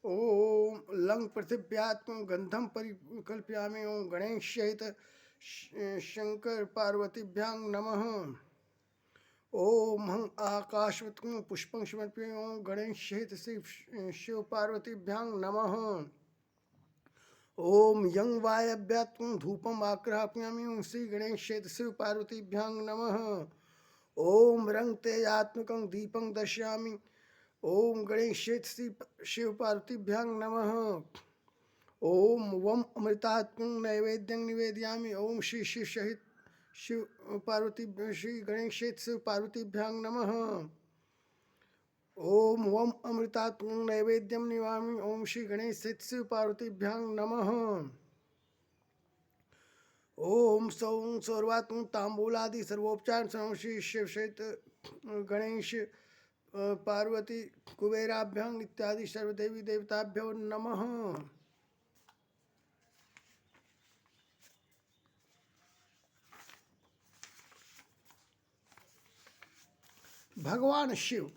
ओम lung पृथिव्यात्म गंधम परिकल्पयामि। ओम गणेश सहित शंकर पार्वतीभ्यां नमः। ओम हं आकाशवत्कं पुष्पं समर्पयामि। ओम गणेश सहित शिव पार्वतीभ्यां नमः। ओम यं वायव्यात्मं धूपम आग्रापयामि। ओम श्री गणेश सहित शिव पार्वतीभ्यां नमः। ओम रंग तेजात्मकं दीपं दर्शयामि। ओम गणेश सहित शिव पार्वतीभ्यां नमः। ओम वम अमृतात्मं नैवेद्यं निवेदयामि। ओम श्री शिव सहित शिव पार्वती श्री गणेश सहित शिव पार्वतीभ्यां नमः। ओम वम अमृतात्मं नैवेद्यं निवामि। ओम श्री गणेश सहित शिव पार्वतीभ्यां नमः। ओम सौं सर्वात्म तांबूलादि सर्वोपचार श्री शिव सहित गणेश पार्वती कुबेराभ्यां इत्यादि सर्वदेवी देवताभ्यो नमः। भगवान शिव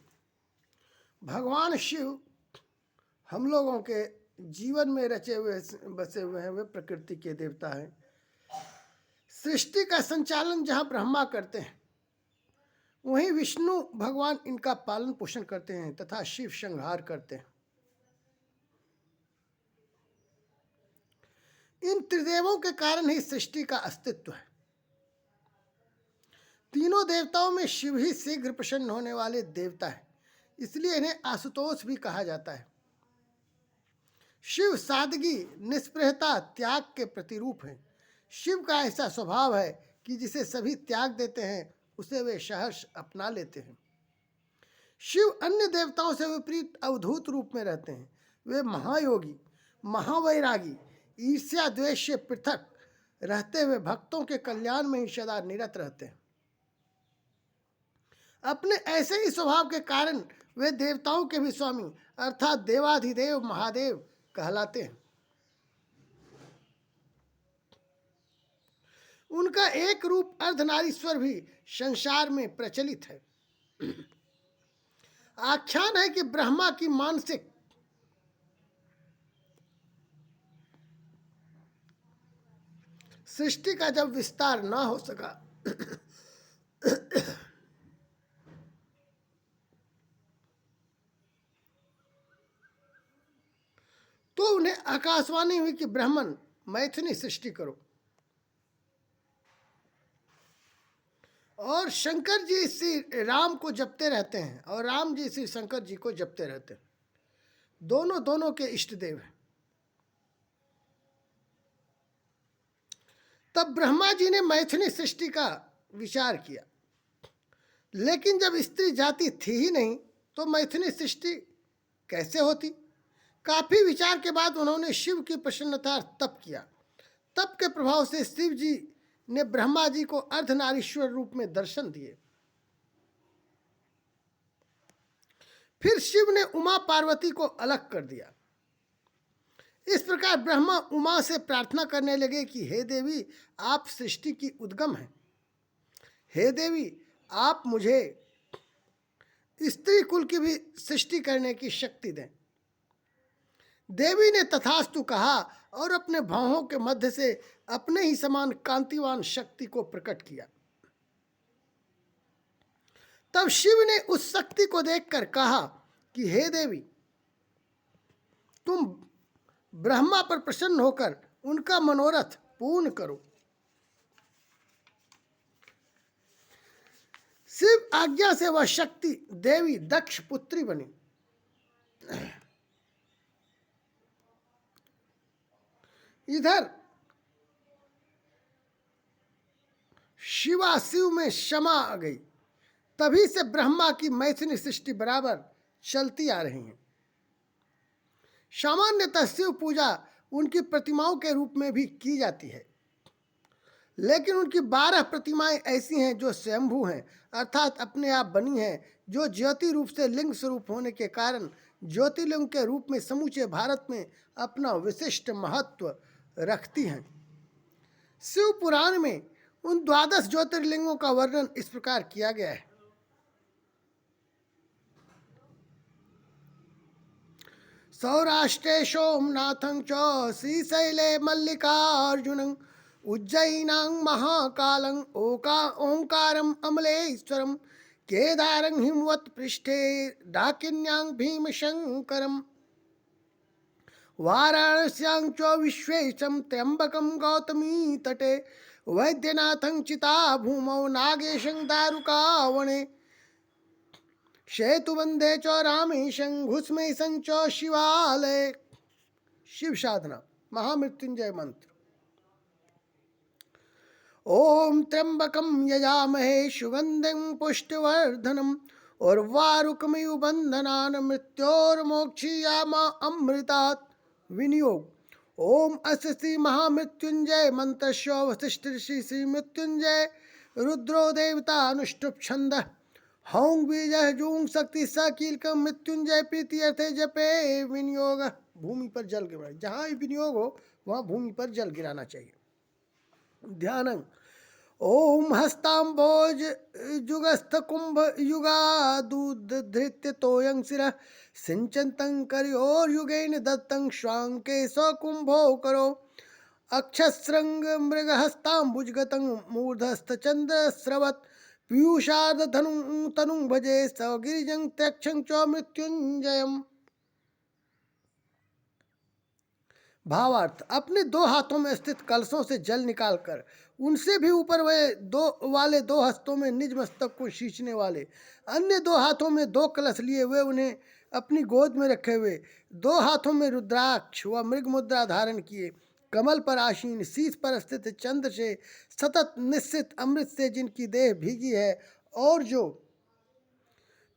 हम लोगों के जीवन में रचे हुए बसे हुए हैं। वे प्रकृति के देवता हैं। सृष्टि का संचालन जहाँ ब्रह्मा करते हैं, वहीं विष्णु भगवान इनका पालन पोषण करते हैं तथा शिव संहार करते हैं। इन त्रिदेवों के कारण ही सृष्टि का अस्तित्व है। तीनों देवताओं में शिव ही शीघ्र प्रसन्न होने वाले देवता है, इसलिए इन्हें आशुतोष भी कहा जाता है। शिव सादगी, निष्प्रहता, त्याग के प्रतिरूप हैं। शिव का ऐसा स्वभाव है कि जिसे सभी त्याग देते हैं उसे वे सहर्ष अपना लेते हैं। शिव अन्य देवताओं से विपरीत अवधूत रूप में रहते हैं। वे महायोगी, महावैरागी, ईर्ष्या द्वेष से पृथक रहते हुए भक्तों के कल्याण में ही सदा निरत रहते हैं। अपने ऐसे ही स्वभाव के कारण वे देवताओं के भी स्वामी अर्थात देवाधिदेव महादेव कहलाते हैं। उनका एक रूप अर्धनारीश्वर भी संसार में प्रचलित है। आख्यान है कि ब्रह्मा की मानसिक सृष्टि का जब विस्तार न हो सका तो उन्हें आकाशवाणी हुई कि ब्राह्मण मैथिली सृष्टि करो। और शंकर जी श्री राम को जपते रहते हैं और राम जी श्री शंकर जी को जपते रहते हैं। दोनों के इष्ट देव हैं। तब ब्रह्मा जी ने मैथिली सृष्टि का विचार किया, लेकिन जब स्त्री जाति थी ही नहीं तो मैथिली सृष्टि कैसे होती। काफी विचार के बाद उन्होंने शिव की प्रसन्नता तप किया। तप के प्रभाव से शिव जी ने ब्रह्मा जी को अर्धनारीश्वर रूप में दर्शन दिए। फिर शिव ने उमा पार्वती को अलग कर दिया। इस प्रकार ब्रह्मा उमा से प्रार्थना करने लगे कि हे देवी, आप सृष्टि की उद्गम हैं। हे देवी, आप मुझे स्त्री कुल की भी सृष्टि करने की शक्ति दें। देवी ने तथास्तु कहा और अपने भौहों के मध्य से अपने ही समान कांतिवान शक्ति को प्रकट किया। तब शिव ने उस शक्ति को देखकर कहा कि हे देवी, तुम ब्रह्मा पर प्रसन्न होकर उनका मनोरथ पूर्ण करो। शिव आज्ञा से वह शक्ति देवी दक्ष पुत्री बनी। इधर शिवा शिव में क्षमा आ गई। तभी से ब्रह्मा की मैथिली सृष्टि बराबर चलती आ रही है। सामान्यतः शिव पूजा उनकी प्रतिमाओं के रूप में भी की जाती है, लेकिन उनकी 12 प्रतिमाएं ऐसी हैं जो स्वयंभू हैं अर्थात अपने आप बनी हैं, जो ज्योति रूप से लिंग स्वरूप होने के कारण ज्योतिर्लिंग के रूप में समूचे भारत में अपना विशिष्ट महत्व रखती हैं। शिव पुराण में उन 12 ज्योतिर्लिंगों का वर्णन इस प्रकार किया गया है। सौराष्ट्रे सोमनाथं च श्रीशैले मल्लिकार्जुनं उज्जयिनां महाकालं ओंकारम् अमलेश्वरं केदारं हिमवत् पृष्ठे डाकिन्यां भीमशंकरम् वाराणस्यां च विश्वेशं त्र्यंबकं गौतमी तटे वैद्यनाथं चिताभूमौ नागेशं दारुकावणे सेतुबंधे च रामेशं घुस्मेशं च शिवालय। शिव साधना महामृत्युंजय मंत्र। ओम त्र्यंबकं यजामहे सुगंधिं पुष्टिवर्धनम् उर्वारुकमिव बंधनान् मृत्योर्मोक्षयिमा अमृतात्। विनियोग। ओम अस्य श्री महामृत्युंजय मंत्रस्य वशिष्ठ ऋषि श्री मृत्युंजय रुद्रो देवता अनुष्टुप छंद हौं बीज जूं शक्ति सकीलकम मृत्युंजय प्रीति अर्थे जपे। विनियोग। भूमि पर जल गिराना, जहाँ भी विनियोग हो वहाँ भूमि पर जल गिराना चाहिए। ध्यान। ओम हस्तांबोज जुगस्थ कुंभ युगादुधृत्य तोयं शिरः सिंचन्तं करयोर युगेन दत्तं स्वांके सकुंभो करो अक्षस्रंग मृगहस्तांबुजगतं मूर्धस्थ चंद्रस्रवत् पीयूषार्ध धनु तनु भजे स गिरिजं त्यक्षं च मृत्युंजयम्। भावार्थ। अपने दो हाथों में स्थित कलशों से जल निकालकर उनसे भी ऊपर वाले दो हस्तों में निज मस्तक को सींचने वाले, अन्य दो हाथों में दो कलश लिए हुए उन्हें अपनी गोद में रखे हुए, दो हाथों में रुद्राक्ष व मृग मुद्रा धारण किए, कमल पर आसीन, शीश पर स्थित चंद्र से सतत निश्चित अमृत से जिनकी देह भीगी है और जो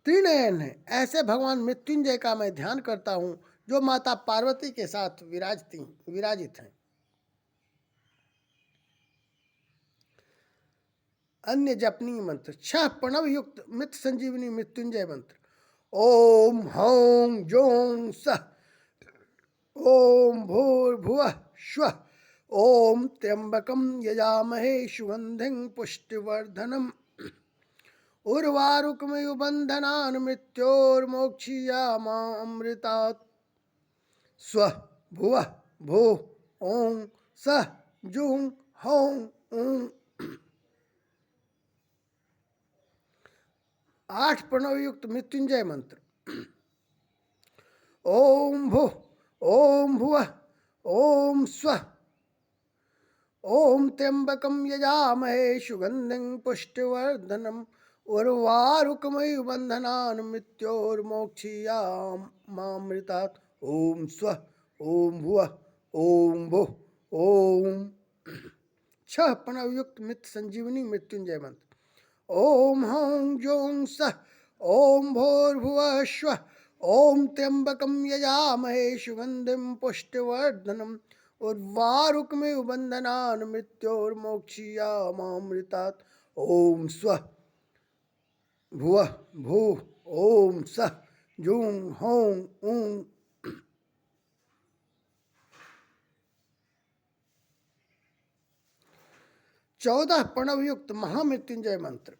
त्रिनयन है, ऐसे भगवान मृत्युंजय का मैं ध्यान करता हूँ जो माता पार्वती के साथ विराजित हैं। अन्य जपनीय मंत्र। 6 प्रणव युक्त मृत संजीवनी मृत्युंजय मंत्र। ओम हौं जों सः ओम भूर्भुवः स्वः ओम त्र्यंबकं यजामहे सुगंधिं पुष्टिवर्धनम् उर्वारुकमिव बंधनान् मृत्योर्मोक्षयिमा अमृतात्। स्वः भुवः भुः ओं सः जुं हौं ऊं। 8 प्रणव युक्त मृत्युंजय मंत्र। ओम भुः ओम भुवः ओम स्वः ओम त्र्यंबकं यजामहे सुगंधिं पुष्टिवर्धनम् उर्वारुकमिव बंधनान् मृत्योर्मोक्षयिमामृतात्। ओम स्वः ओम भुवः ओम भुः ओम। 6 प्रणव युक्त मृत संजीवनी मृत्युंजय मंत्र। ओम हौं जों सः ओम भूर्भुवः स्वः ओम त्र्यंबकं यजामहे सुगंधिं पुष्टिवर्धनम् उर्वारुकमिव बंधनान् मृत्योर्मोक्षयिमामृतात्। ओम स्वः भुवः भुः ओम सः जुं हौं ऊं। 14 प्रणव युक्त महामृत्युंजय मंत्र।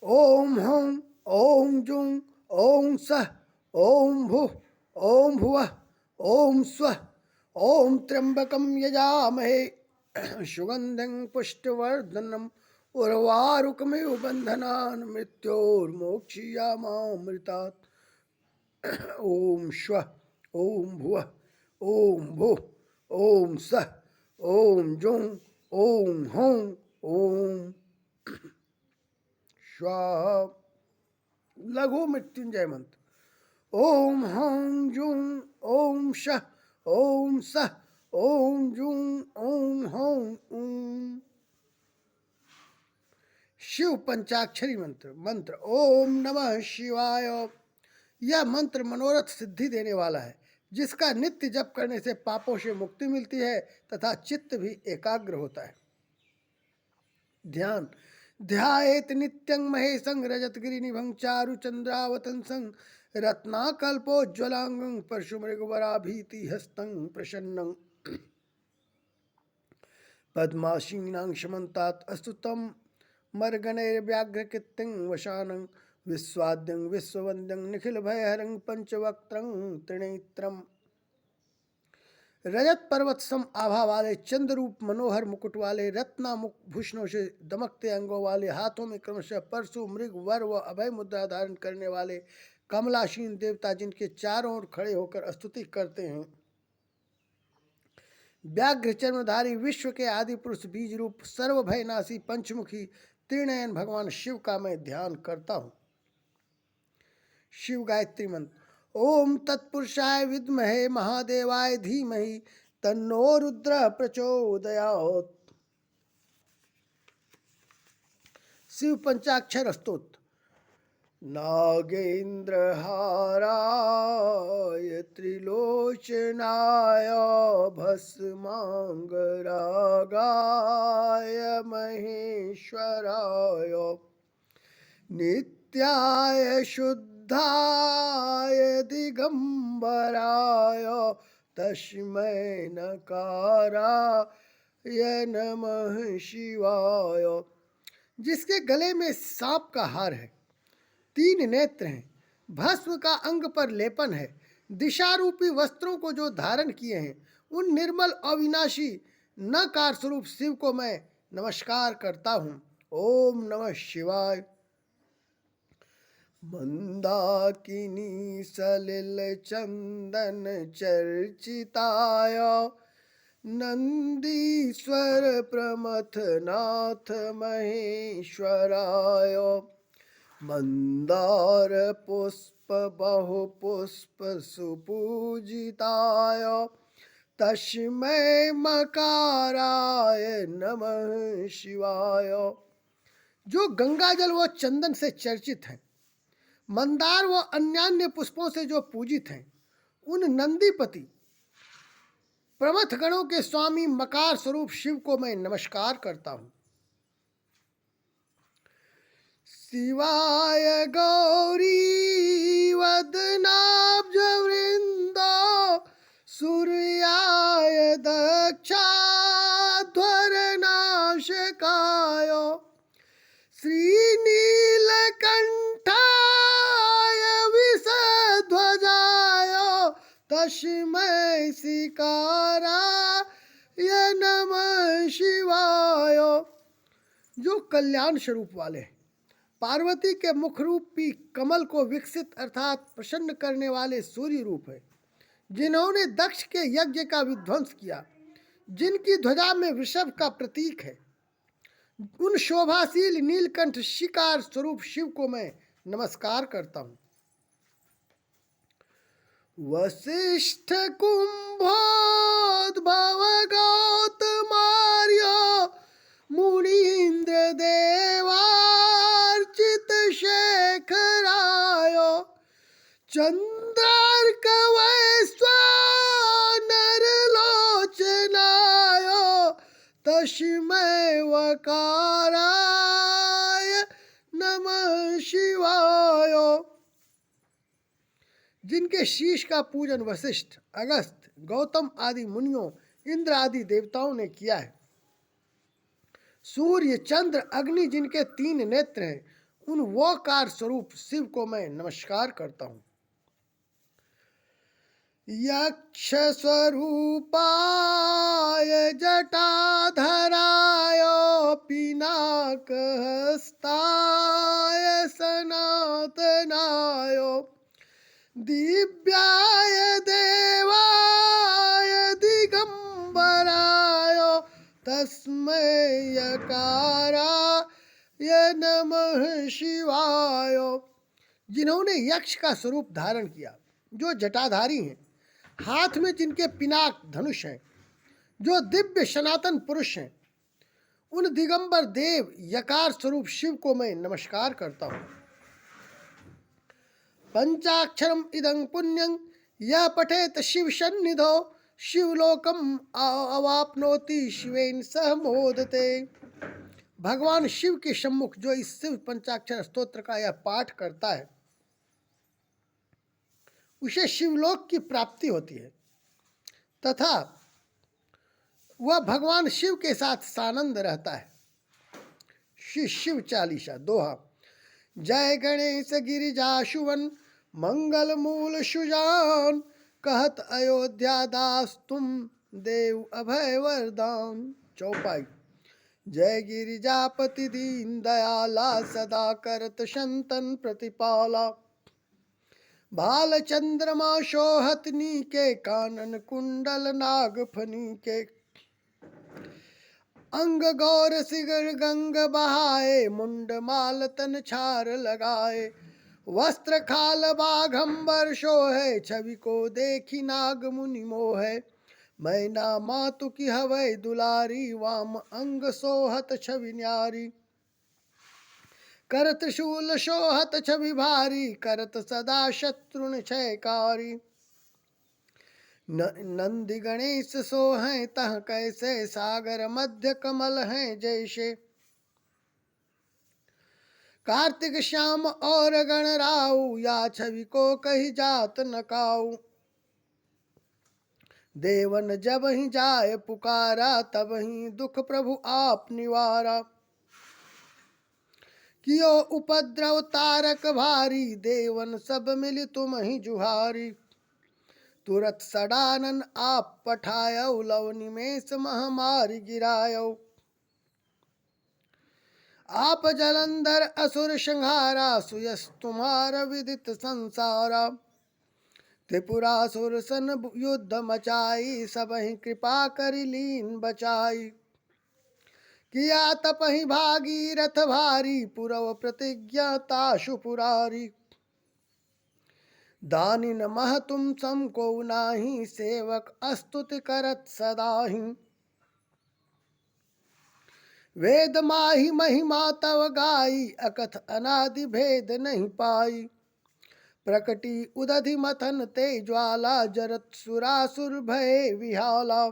ओम हौं ओम जुं ओम सः ओम भुः ओम भुवः ओम स्वः ओम त्र्यंबकं यजामहे सुगंधिं पुष्टिवर्धनम् उर्वारुकमिव बंधनान् मृत्योर्मोक्षयिमामृतात्। ओम स्वः ओम भुवः ओम भुः ओम सः ओम जुं ओम हौं ओम स्वाहा। लघु मृत्युंजय मंत्र। ओम हौं जुं ओम सः ओम सः ओम जुं ओम हौं ऊं। शिव पंचाक्षरी मंत्र। ओम नमः शिवाय। यह मंत्र मनोरथ सिद्धि देने वाला है, जिसका नित्य जप करने से पापों से मुक्ति मिलती है तथा चित्त भी एकाग्र होता है। ध्यान। ध्यायेत नित्यं महेशं रजतगिरिनिभं चारुचंद्रावतंसं रत्नाकल्पोज्ज्वलांगं परशुमृगवराभीतिहस्तं प्रसन्नं पद्मासीनां शमन्तात् अस्तुतं मर्गणैर्व्याघ्रकृतिं वशानं विश्वाद्यं विश्ववन्द्यं निखिल भयहरं पंचवक्त्रं त्रिनेत्रम। रजत पर्वत सम आभा वाले, चंद्ररूप मनोहर मुकुट वाले, रत्नामुख भूषणों से दमकते अंगों वाले, हाथों में क्रमशः परशु मृग वर व अभय मुद्रा धारण करने वाले कमलासीन देवता, जिनके चारों ओर खड़े होकर स्तुति करते हैं। व्याघ्र चर्मधारी विश्व के आदि पुरुष बीज रूप सर्व भयनाशी पंचमुखी त्रिनयन भगवान शिव का मैं ध्यान करता हूँ। शिव गायत्री मंत्र। ओम तत्पुरुषाय विद्महे महादेवाय धीमहि तन्नो रुद्र प्रचोदयात्। शिव पंचाक्षर स्तोत्र। नागेन्द्रहाराय त्रिलोचनाय भस्मांगरागाय महेश्वराय नित्याय शुद्धाय दिगंबराय तस्मै नकाराय नमः शिवाय। जिसके गले में सांप का हार है, 3 नेत्र हैं, भस्म का अंग पर लेपन है, दिशा रूपी वस्त्रों को जो धारण किए हैं, उन निर्मल अविनाशी नकार स्वरूप शिव को मैं नमस्कार करता हूँ। ओम नमः शिवाय। मंदाकिनी सलिल चंदन चर्चिताय नंदीश्वर प्रमथनाथ महेश्वराय मंदार पुष्प बहु पुष्प सुपूजिताय तस्मै मकाराय नमः शिवाय। जो गंगाजल व चंदन से चर्चित हैं, मंदार व अन्यान्य पुष्पों से जो पूजित हैं, उन नंदीपति प्रमथ गणों के स्वामी मकार स्वरूप शिव को मैं नमस्कार करता हूँ। शिवाय गौरी वदनाब्ज वृंदो सूर्याय दक्षाध्वर नाशकाय श्रीनीलकंठाय विषध्वजाय तस्मै शिकाराय नमः शिवाय। जो कल्याण स्वरूप वाले हैं, पार्वती के मुख रूपी कमल को विकसित अर्थात प्रसन्न करने वाले सूर्य रूप है, जिन्होंने दक्ष के यज्ञ का विध्वंस किया, जिनकी ध्वजा में वृषभ का प्रतीक है, उन शोभाशील नीलकंठ शिकार स्वरूप शिव को मैं नमस्कार करता हूँ। वशिष्ठ कुंभोद्भव गौतमार्य मुनीन्द्र देवार्चित शेखराय चंद्रार्क वैश्वानर लोचनाय तस्मै वकाराय नमः शिवाय। जिनके शीश का पूजन वशिष्ठ, अगस्त, गौतम आदि मुनियों, इंद्र आदि देवताओं ने किया है। सूर्य, चंद्र, अग्नि जिनके 3 नेत्र हैं, उन वकार स्वरूप शिव को मैं नमस्कार करता हूँ। यक्ष स्वरूपाय जटाधराय पिनाकहस्ताय सनातनाय दिव्याय देवाय दिगंबराय तस्मै यकाराय नमः शिवाय। जिन्होंने यक्ष का स्वरूप धारण किया, जो जटाधारी हैं, हाथ में जिनके पिनाक धनुष हैं, जो दिव्य सनातन पुरुष हैं, उन दिगंबर देव यकार स्वरूप शिव को मैं नमस्कार करता हूँ। पंचाक्षरम इदं पुण्यं यह पठेत शिव सन्निधौ शिवलोकम अवाप्नोति शिवेन सह मोदते। भगवान शिव के सम्मुख जो इस शिव पंचाक्षर स्तोत्र का यह पाठ करता है, उसे शिवलोक की प्राप्ति होती है तथा वह भगवान शिव के साथ सानंद रहता है। शिव चालीसा दोहा। जय गणेश गिरिजाशुवन मंगल मूल सुजान, कहत अयोध्या दास तुम देव अभय वरदान। चौपाई। जय गिरिजापति दीन दयाला, सदा करत संतन प्रतिपाला। भाल चंद्रमा शोहत नीके, कानन कुंडल नाग फनीके। अंग गौर सिगर गंग बहाए, मुंड माल तन छार लगाए। वस्त्र खाल बाघंबर शोहे, छवि को देखी नाग मुनि मोहे। मैना मातु की हवै दुलारी, वाम अंग सोहत छवि न्यारी। करत शूल शोहत छवि भारी, करत सदा शत्रुन क्षयकारी। नंदी गणेश सोहें तह कैसे, सागर मध्य कमल हैं जैसे। कार्तिक श्याम और गणराऊ, या छवि को कही जात न काऊ। देवन जब ही जाय पुकारा, तब ही दुख प्रभु आप निवारा। कियो उपद्रव तारक भारी, देवन सब मिल तुम ही जुहारी। तुरत सडानन आप पठायो, लव निमेष महामारी गिरायो। आप जलंधर असुर संहारा, सुयस तुम्हारा विदित संसारा। त्रिपुरासुर सन युद्ध मचाई, सब ही कृपा करि लीन बचाई। किया तपहि भागीरथ भारी, पुरव प्रतिज्ञा ताशु पुरारी। दानिन मह तुम सम को नाही, सेवक अस्तुति करत सदाहि। वेद माहि महिमा तव गाई, अकथ अनादि भेद नहीं पाई। प्रकटी उदधि मथन ते ज्वाला, जरत सुरासुर भय विहाला।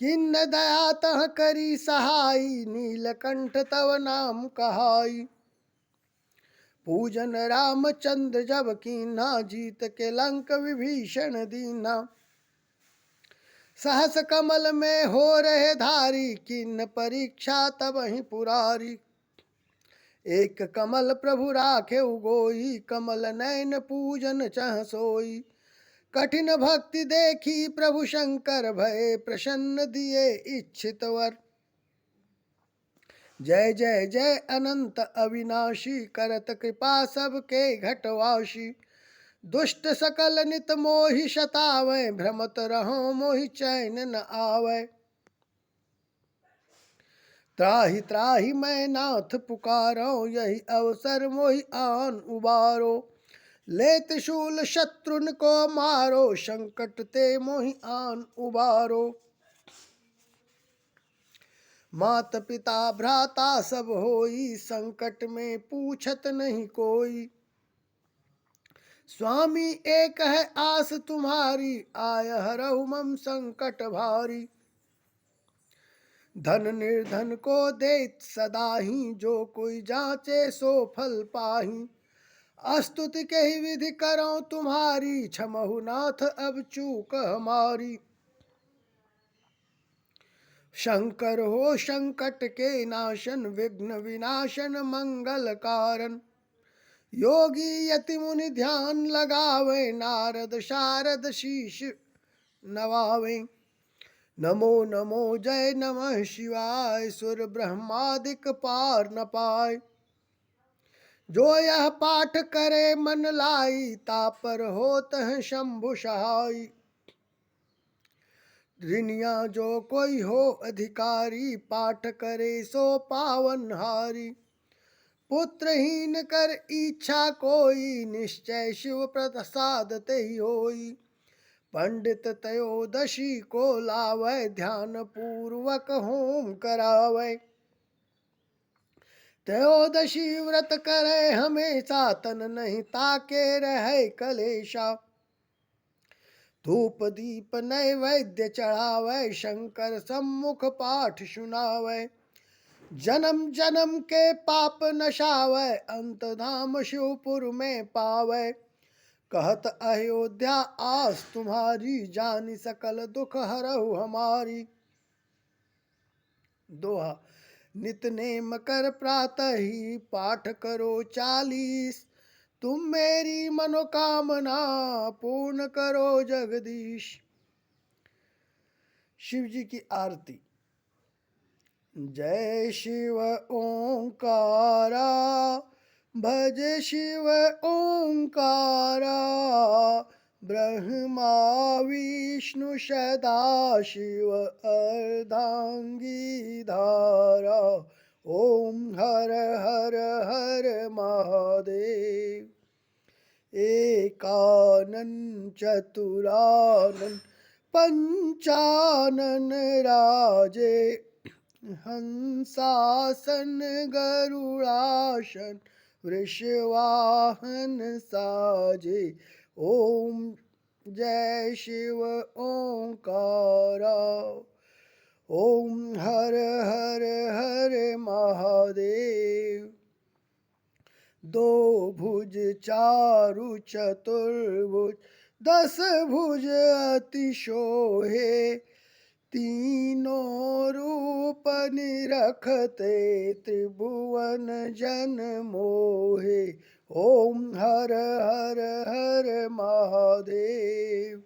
किन्न दया तह करी सहाई, नीलकंठ तव नाम कहाई। पूजन रामचंद्र जब कीन्हा, जीत के लंक विभीषण दीन्हा। सहस कमल में हो रहे धारी, किन्न परीक्षा तब ही पुरारी। एक कमल प्रभु राखे गोई, कमल नयन पूजन चह सोई। कठिन भक्ति देखी प्रभु शंकर, भय प्रसन्न दिए इच्छित वर। जय जय जय अनंत अविनाशी, करत कृपा सबके घटवासी। दुष्ट सकल नित मोहि सतावै, भ्रमत रहो मोहि चैन न आवै। त्राहि त्राहि मैं नाथ पुकारो, यही अवसर मोहि आन उबारो। लेत शूल शत्रुन को मारो, संकट ते मोहि आन उबारो। मात पिता भ्राता सब होई, संकट में पूछत नहीं कोई। स्वामी एक है आस तुम्हारी, आय हरहु मम संकट भारी। धन निर्धन को देत सदाही, जो कोई जांचे सो फल पाही। स्तुति के ही विधि करो तुम्हारी, क्षमहु नाथ अब चूक हमारी। शंकर हो संकट के नाशन, विघ्न विनाशन मंगल कारण। योगी यति मुनि ध्यान लगावे, नारद शारद शीश नवावे। नमो नमो जय नमः शिवाय, सुर ब्रह्मादिक पार न पाए। जो यह पाठ करे मन लाई, तापर होत है शंभु सहाय। ऋणिया जो कोई हो अधिकारी, पाठ करे सो पावन हारी। पुत्रहीन कर इच्छा कोई, निश्चय शिव प्रसाद ते होई। पंडित त्रयोदशी को लावै, ध्यान पूर्वक होम करावै। त्रयोदशी व्रत करे हमेशा, तन नहीं ताके रहे कलेशा। धूप दीप नैवेद्य चढ़ावै, शंकर सम्मुख पाठ सुनावै। जन्म जन्म के पाप नशावै, अंत धाम शिवपुर में पावै। कहत अयोध्या आस तुम्हारी, जानी सकल दुख हरहु हमारी। दोहा। नित नेम कर प्रातः ही पाठ करो 40। तुम मेरी मनोकामना पूर्ण करो जगदीश। शिव जी की आरती। जय शिव ओंकारा, भज शिव ओंकारा, ब्रह्मा विष्णु सदा शिव अर्धांगी धारा। ओम हर हर हर महादेव। एकानन चतुरानन पंचानन राजे, हंसासन गरुड़ासन वृषवाहन साजे। ओम जय शिव ओंकारा। ओम हर हर हर महादेव। दो भुज चारु चतुर्भुज, 10 भुज अति शोहे, तीनों रूप निरखते त्रिभुवन जन मोहे। ओम हर हर हर महादेव।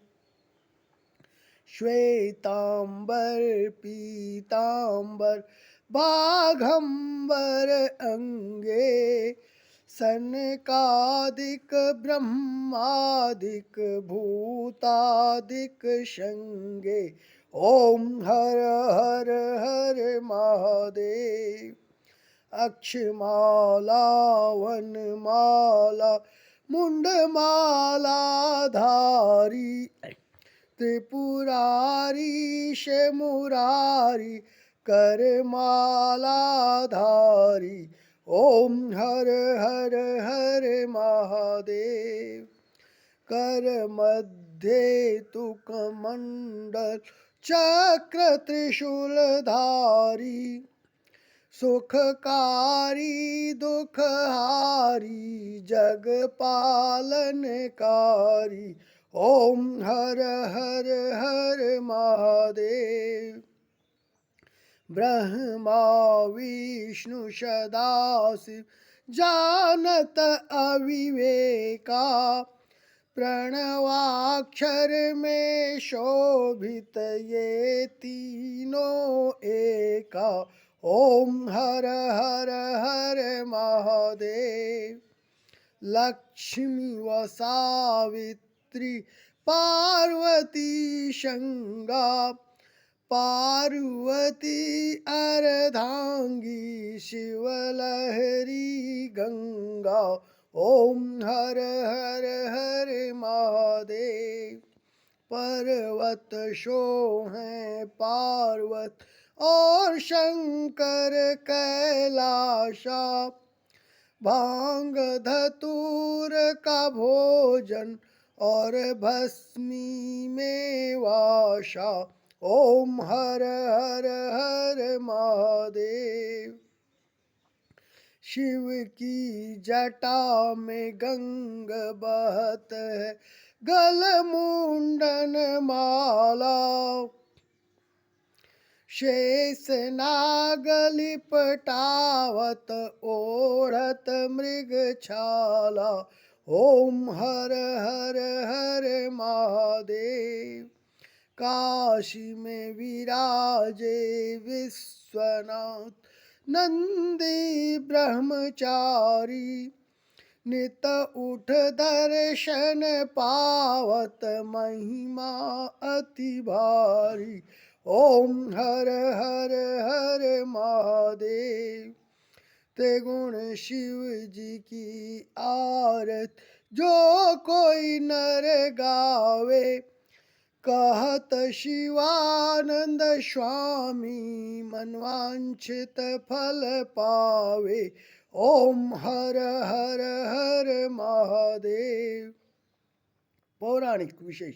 श्वेतांबर पीतांबर बाघंबर अंगे, सनकादिक ब्रह्मादिक भूतादिक शंगे। ओम हर हर हर महादेव। अक्षमाला वनमाला मुंडमाला धारी, त्रिपुरारीश मुरारी करमाला धारी। ओम हर हर हर महादेव। कर मध्य तु कमंडल चक्र त्रिशूलधारी, सुखकारी दुखहारी जग पालनकारी। ओम हर हर हर महादेव। ब्रह्मा विष्णु सदाशिव जानत अविवेका, प्रणवाक्षर में शोभित ये तीनों एका। ओम हर हर हर महादेव। लक्ष्मी व सावित्री पार्वती शंगा, पार्वती अर्धांगी शिवलहरी गंगा। ओम हर हर हर महादेव। पर्वत शोहें पार्वत और शंकर कैलाशा, भांग धतूर का भोजन और भस्मी में वाशा। ओम हर हर हर महादेव। शिव की जटा में गंग बहत है, गल मुंडन माला, शेष नाग लिपटावत ओढ़त मृग छाला। ओम हर हर हर महादेव। काशी में विराजे विश्वनाथ नंदी ब्रह्मचारी, नित उठ दर्शन पावत महिमा अति भारी। ओम हर हर हर महादेव। त्रिगुण शिव जी की आरत जो कोई नर गावे, कहत शिवानंद स्वामी मनवांछित फल पावे। ओम हर हर हर महादेव। पौराणिक विशेष।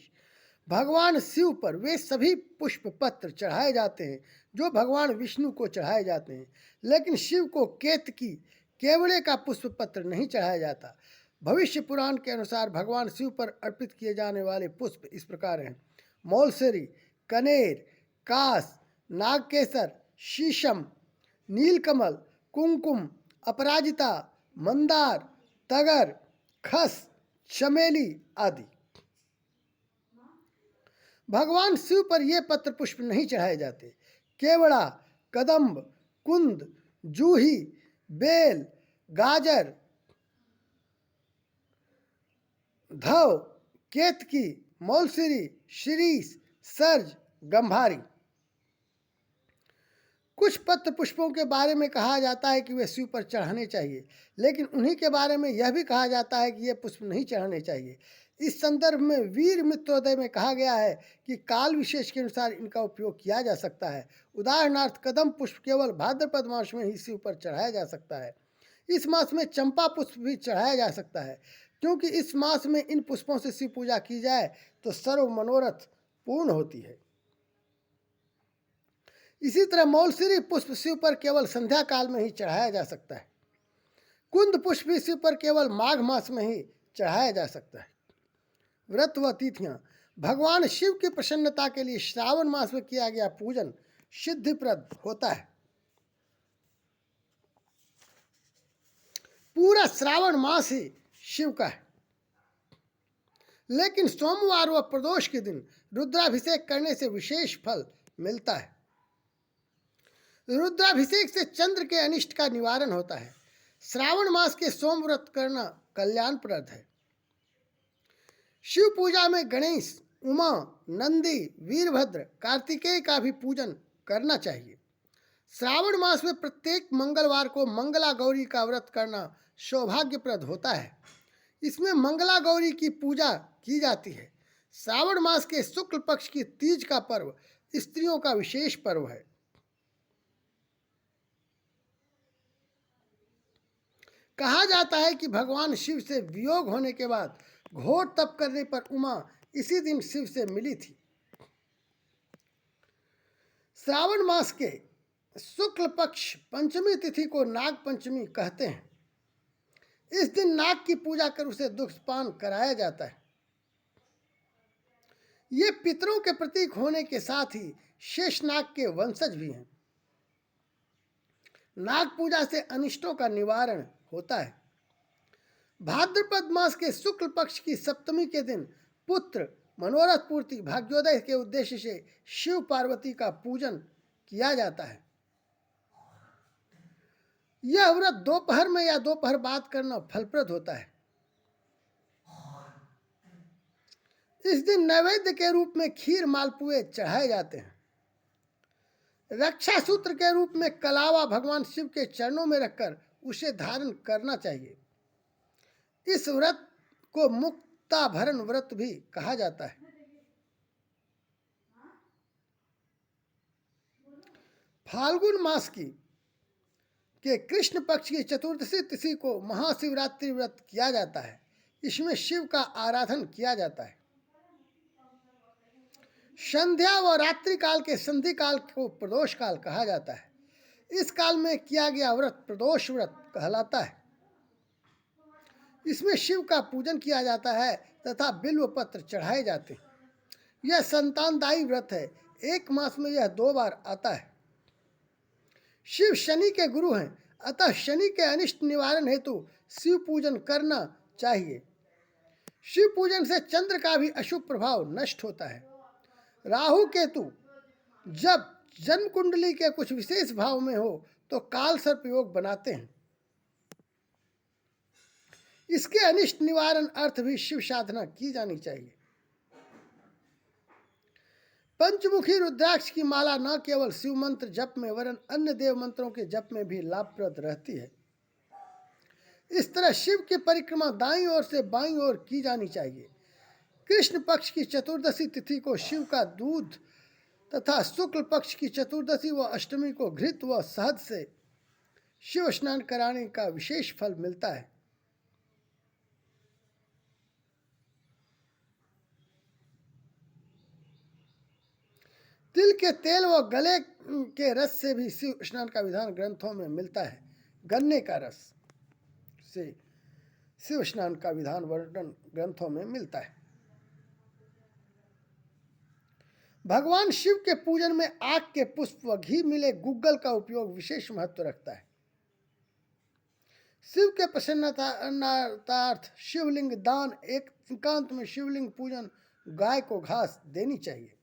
भगवान शिव पर वे सभी पुष्प पत्र चढ़ाए जाते हैं जो भगवान विष्णु को चढ़ाए जाते हैं, लेकिन शिव को केतकी केवड़े का पुष्प पत्र नहीं चढ़ाया जाता। भविष्य पुराण के अनुसार भगवान शिव पर अर्पित किए जाने वाले पुष्प इस प्रकार हैं: मौलसरी, कनेर, कास, नागकेसर, शीशम, नीलकमल, कुमकुम, अपराजिता, मंदार, तगर, खस, चमेली आदि। भगवान शिव पर ये पत्र पुष्प नहीं चढ़ाए जाते। केवड़ा, कदम्ब, कुंद, जूही, बेल, गाजर, धव, केतकी, मौलसिरी, शिरीष, सर्ज, गंभारी। कुछ पत्र पुष्पों के बारे में कहा जाता है कि वे शिव पर चढ़ाने चाहिए, लेकिन उन्हीं के बारे में यह भी कहा जाता है कि ये पुष्प नहीं चढ़ाने चाहिए। इस संदर्भ में वीर मित्रोदय में कहा गया है कि काल विशेष के अनुसार इनका उपयोग किया जा सकता है। उदाहरणार्थ, कदम पुष्प केवल भाद्रपद मास में ही शिव पर चढ़ाया जा सकता है। इस मास में चंपा पुष्प भी चढ़ाया जा सकता है, क्योंकि इस मास में इन पुष्पों से शिव पूजा की जाए तो सर्व मनोरथ पूर्ण होती है। इसी तरह मौलसिरी पुष्प शिव पर केवल संध्या काल में ही चढ़ाया जा सकता है। कुंद पुष्प भी शिव पर केवल माघ मास में ही चढ़ाया जा सकता है। व्रत व तिथियां। भगवान शिव की प्रसन्नता के लिए श्रावण मास में किया गया पूजन सिद्धिप्रद होता है। पूरा श्रावण मास ही शिव का है, लेकिन सोमवार व प्रदोष के दिन रुद्राभिषेक करने से विशेष फल मिलता है। रुद्राभिषेक से चंद्र के अनिष्ट का निवारण होता है। श्रावण मास के सोम व्रत करना कल्याणप्रद है। शिव पूजा में गणेश, उमा, नंदी, वीरभद्र, कार्तिकेय का भी पूजन करना चाहिए। श्रावण मास में प्रत्येक मंगलवार को मंगला गौरी का व्रत करना सौभाग्यप्रद होता है। इसमें मंगला गौरी की पूजा की जाती है। श्रावण मास के शुक्ल पक्ष की तीज का पर्व स्त्रियों का विशेष पर्व है। कहा जाता है कि भगवान शिव से वियोग होने के बाद घोर तप करने पर उमा इसी दिन शिव से मिली थी। श्रावण मास के शुक्ल पक्ष पंचमी तिथि को नाग पंचमी कहते हैं। इस दिन नाग की पूजा कर उसे दुग्धपान कराया जाता है। ये पितरों के प्रतीक होने के साथ ही शेषनाग के वंशज भी हैं। नाग पूजा से अनिष्टों का निवारण होता है। भाद्रपद मास के शुक्ल पक्ष की सप्तमी के दिन पुत्र, मनोरथ पूर्ति, भाग्योदय के उद्देश्य से शिव पार्वती का पूजन किया जाता है। यह व्रत दोपहर में या दोपहर बाद करना फलप्रद होता है। इस दिन नैवेद्य के रूप में खीर, मालपुए चढ़ाए जाते हैं। रक्षा सूत्र के रूप में कलावा भगवान शिव के चरणों में रखकर उसे धारण करना चाहिए। इस व्रत को मुक्ताभरण व्रत भी कहा जाता है। फाल्गुन मास के कृष्ण पक्ष की चतुर्दशी तिथि को महाशिवरात्रि व्रत किया जाता है। इसमें शिव का आराधन किया जाता है। संध्या व रात्रि काल के संधि काल को प्रदोष काल कहा जाता है। इस काल में किया गया व्रत प्रदोष व्रत कहलाता है। इसमें शिव का पूजन किया जाता है तथा बिल्व पत्र चढ़ाए जाते हैं। यह संतानदायी व्रत है। एक मास में यह 2 बार आता है। शिव शनि के गुरु हैं, अतः शनि के अनिष्ट निवारण हेतु शिव पूजन करना चाहिए। शिव पूजन से चंद्र का भी अशुभ प्रभाव नष्ट होता है। राहु केतु जब जन्म कुंडली के कुछ विशेष भाव में हो तो काल सर्प योग बनाते हैं। इसके अनिष्ट निवारण अर्थ भी शिव साधना की जानी चाहिए। पंचमुखी रुद्राक्ष की माला न केवल शिव मंत्र जप में वरन अन्य देव मंत्रों के जप में भी लाभप्रद रहती है। इस तरह शिव की परिक्रमा दाईं ओर से बाईं ओर की जानी चाहिए। कृष्ण पक्ष की चतुर्दशी तिथि को शिव का दूध तथा शुक्ल पक्ष की चतुर्दशी व अष्टमी को घृत व शहद से शिव स्नान कराने का विशेष फल मिलता है। तिल के तेल व गले के रस से भी शिव स्नान का विधान ग्रंथों में मिलता है। गन्ने का रस से शिव स्नान का विधान वर्णन ग्रंथों में मिलता है। भगवान शिव के पूजन में आग के पुष्प व घी मिले गुग्गल का उपयोग विशेष महत्व रखता है। शिव के प्रसन्नतार्थ शिवलिंग दान, एकांत में शिवलिंग पूजन, गाय को घास देनी चाहिए।